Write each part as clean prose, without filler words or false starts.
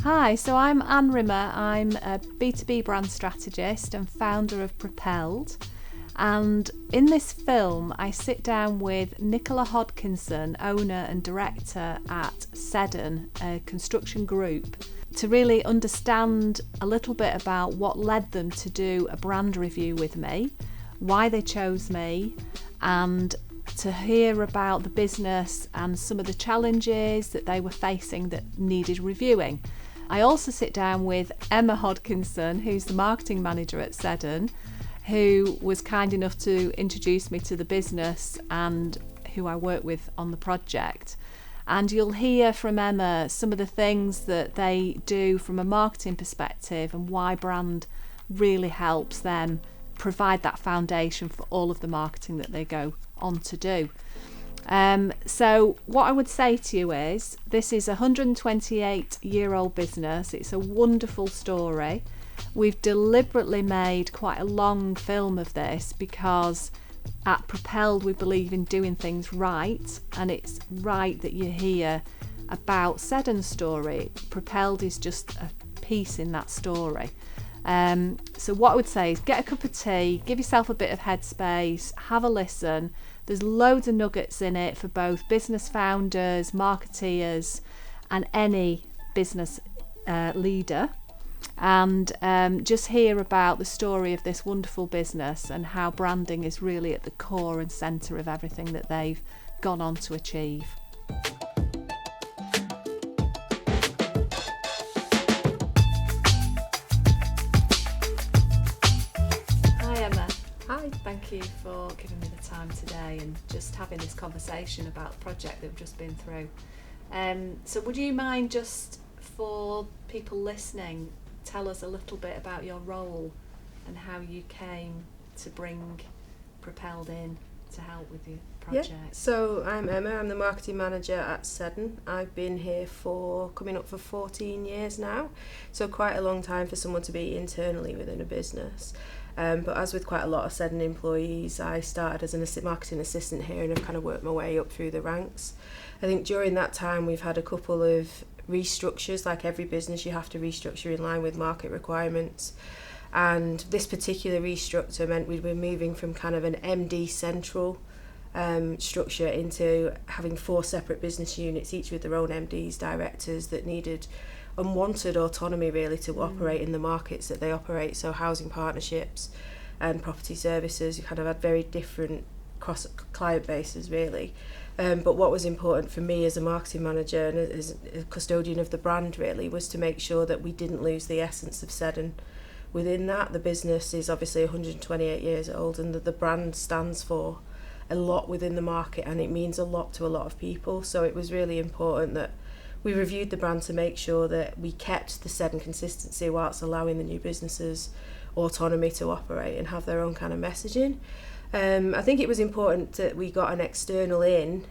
Hi, so I'm Ann Rimmer. I'm a B2B brand strategist and founder of Propelled. And in this film, I sit down with Nicola Hodkinson, owner and director at Seddon, a construction group, to really understand a little bit about what led them to do a brand review with me, why they chose me, and to hear about the business and some of the challenges that they were facing that needed reviewing. I also sit down with Emma Hodkinson, who's the marketing manager at Seddon, who was kind enough to introduce me to the business and who I work with on the project. And you'll hear from Emma some of the things that they do from a marketing perspective and why brand really helps them provide that foundation for all of the marketing that they go on to do. So what I would say to you is, this is a 128-year-old business. It's a wonderful story. We've deliberately made quite a long film of this because at Propelled we believe in doing things right, and it's right that you hear about Seddon's story. Propelled is just a piece in that story. So what I would say is get a cup of tea, give yourself a bit of headspace, have a listen. There's loads of nuggets in it for both business founders, marketeers, and any business leader. And just hear about the story of this wonderful business and how branding is really at the core and centre of everything that they've gone on to achieve. Hi Emma. Hi. Thank you for giving me the time today and just having this conversation about the project that we've just been through. So would you mind, just for people listening, tell us a little bit about your role and how you came to bring Propelled in to help with your project? Yeah. So I'm Emma, I'm the marketing manager at Seddon. I've been here coming up for 14 years now, so quite a long time for someone to be internally within a business. But as with quite a lot of Seddon employees, I started as an marketing assistant here and have kind of worked my way up through the ranks. I think during that time we've had a couple of restructures. Like every business, you have to restructure in line with market requirements. And this particular restructure meant we were moving from kind of an MD central structure into having 4 separate business units, each with their own MDs, directors, that needed unwanted autonomy really to operate in the markets that they operate. So housing partnerships and property services, you kind of had very different cross client bases really. But what was important for me as a marketing manager and as a custodian of the brand really was to make sure that we didn't lose the essence of Seddon. Within that, the business is obviously 128 years old, and that the brand stands for a lot within the market and it means a lot to a lot of people. So it was really important that we reviewed the brand to make sure that we kept the Seddon consistency whilst allowing the new businesses autonomy to operate and have their own kind of messaging. I think it was important that we got an external in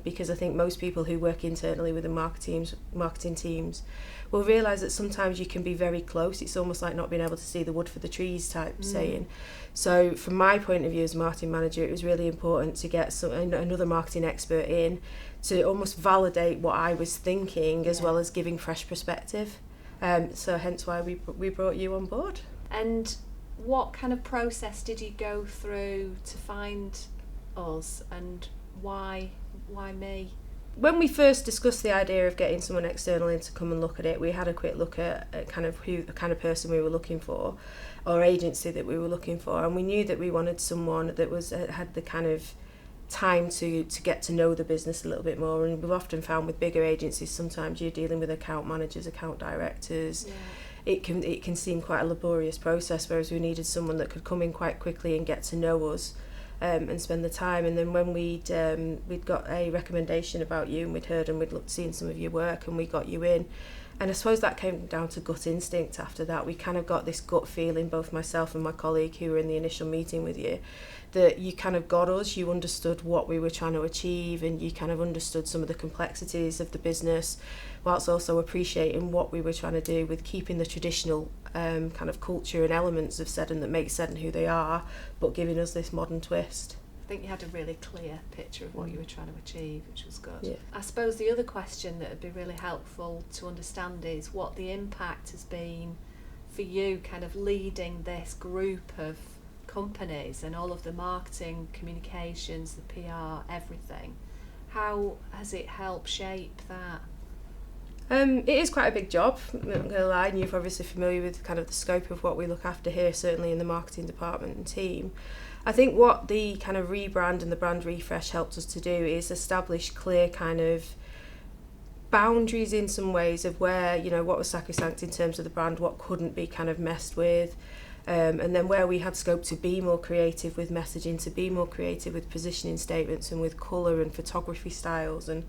because I think most people who work internally with the marketing teams will realise that sometimes you can be very close. It's almost like not being able to see the wood for the trees type saying. So from my point of view as marketing manager, it was really important to get another marketing expert in to almost validate what I was thinking as well as giving fresh perspective. So hence why we brought you on board. And what kind of process did you go through to find us, and why me? When we first discussed the idea of getting someone external in to come and look at it, we had a quick look at kind of the kind of person we were looking for, or agency that we were looking for, and we knew that we wanted someone that had the kind of time to get to know the business a little bit more. And we've often found with bigger agencies, sometimes you're dealing with account managers, account directors. Yeah. It can seem quite a laborious process, whereas we needed someone that could come in quite quickly and get to know us and spend the time. And then when we'd got a recommendation about you and we'd heard and we'd seen some of your work and we got you in, and I suppose that came down to gut instinct after that. We kind of got this gut feeling, both myself and my colleague who were in the initial meeting with you, that you kind of got us, you understood what we were trying to achieve, and you kind of understood some of the complexities of the business, whilst also appreciating what we were trying to do with keeping the traditional kind of culture and elements of Seddon that make Seddon who they are, but giving us this modern twist. think you had a really clear picture of what you were trying to achieve, which was good. Yeah. I suppose the other question that would be really helpful to understand is what the impact has been for you kind of leading this group of companies and all of the marketing, communications, the PR, everything. How has it helped shape that? It is quite a big job, I'm not going to lie, and you're obviously familiar with kind of the scope of what we look after here, certainly in the marketing department and team. I think what the kind of rebrand and the brand refresh helped us to do is establish clear kind of boundaries in some ways of where, you know, what was sacrosanct in terms of the brand, what couldn't be kind of messed with. And then where we had scope to be more creative with messaging, to be more creative with positioning statements and with colour and photography styles and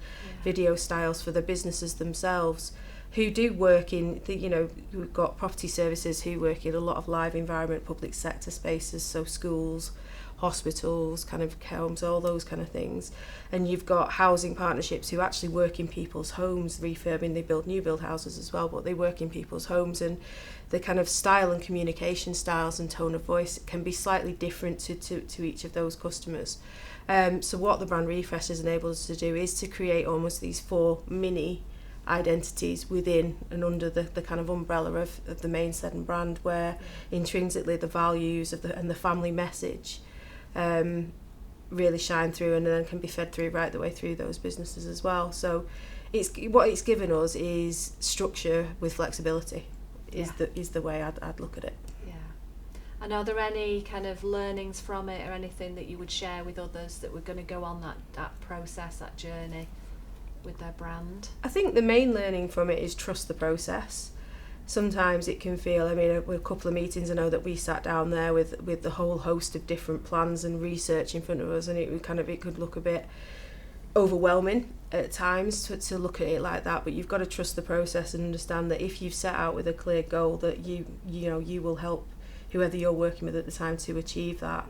video styles for the businesses themselves, who do work in, the, you know, we've got property services who work in a lot of live environment, public sector spaces, so schools, hospitals, kind of homes, all those kind of things. And you've got housing partnerships who actually work in people's homes, refurbing, they build new build houses as well, but they work in people's homes, and the kind of style and communication styles and tone of voice can be slightly different to each of those customers. So what the brand refresh has enabled us to do is to create almost these 4 mini identities within and under the kind of umbrella of the main Seddon brand, where intrinsically the values of and the family message really shine through and then can be fed through right the way through those businesses as well. So what it's given us is structure with flexibility is the way I'd look at it. Yeah. And are there any kind of learnings from it or anything that you would share with others that were going to go on that process, that journey with their brand? I think the main learning from it is trust the process. Sometimes it can feel, I mean, with a couple of meetings I know that we sat down there with the whole host of different plans and research in front of us, and it could look a bit overwhelming at times to look at it like that, but you've got to trust the process and understand that if you've set out with a clear goal, that you will help whoever you're working with at the time to achieve that.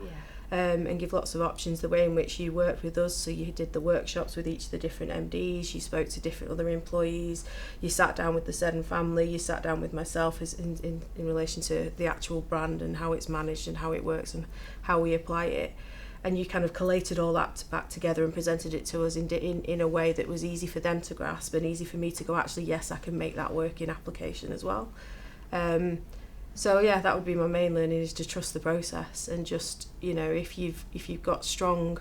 And give lots of options. The way in which you worked with us, so you did the workshops with each of the different MDs, you spoke to different other employees, you sat down with the Seddon family, you sat down with myself as in relation to the actual brand and how it's managed and how it works and how we apply it, and you kind of collated all that back together and presented it to us in a way that was easy for them to grasp and easy for me to go, actually yes, I can make that work in application as well. So yeah, that would be my main learning, is to trust the process, and just, you know, if you've got strong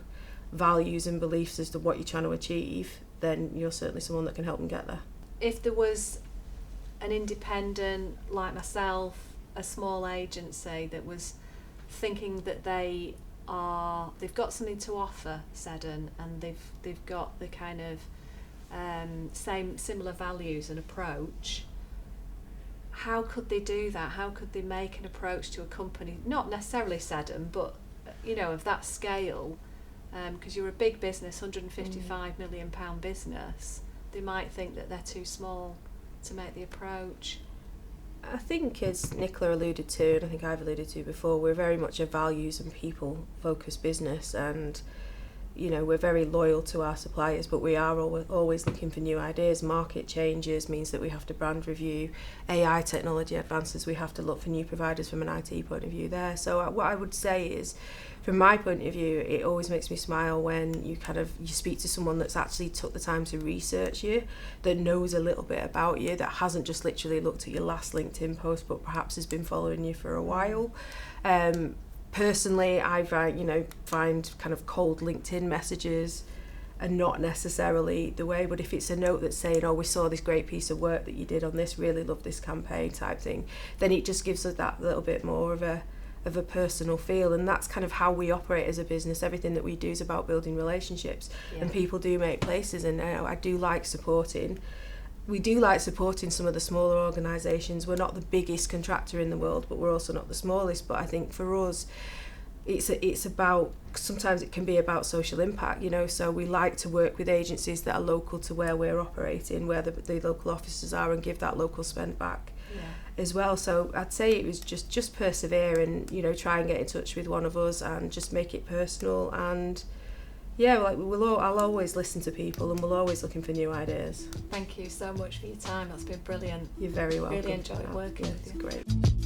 values and beliefs as to what you're trying to achieve, then you're certainly someone that can help them get there. If there was an independent like myself, a small agency that was thinking that they've got something to offer Seddon, and they've got the kind of similar values and approach, how could they do that? How could they make an approach to a company, not necessarily Seddon, but, you know, of that scale? Because you're a big business, £155 million business. They might think that they're too small to make the approach. I think, as Nicola alluded to, and I think I've alluded to before, we're very much a values and people focused business, and you know, we're very loyal to our suppliers, but we are always looking for new ideas. Market changes means that we have to brand review. AI technology advances, we have to look for new providers from an IT point of view there. So what I would say is, from my point of view, it always makes me smile when you speak to someone that's actually took the time to research you, that knows a little bit about you, that hasn't just literally looked at your last LinkedIn post, but perhaps has been following you for a while. Personally, I find kind of cold LinkedIn messages are not necessarily the way, but if it's a note that's saying, oh, we saw this great piece of work that you did on this, really love this campaign type thing, then it just gives us that little bit more of a personal feel. And that's kind of how we operate as a business. Everything that we do is about building relationships, and people do make places, and I do like supporting. We do like supporting some of the smaller organisations. We're not the biggest contractor in the world, but we're also not the smallest. But I think for us, it's about, sometimes it can be about social impact, you know, so we like to work with agencies that are local to where we're operating, where the local offices are, and give that local spend back as well. So I'd say it was just persevere, and, you know, try and get in touch with one of us and just make it personal. And yeah, like I'll always listen to people, and we're always looking for new ideas. Thank you so much for your time. That's been brilliant. You're very welcome. Really enjoyed working with you. It's great.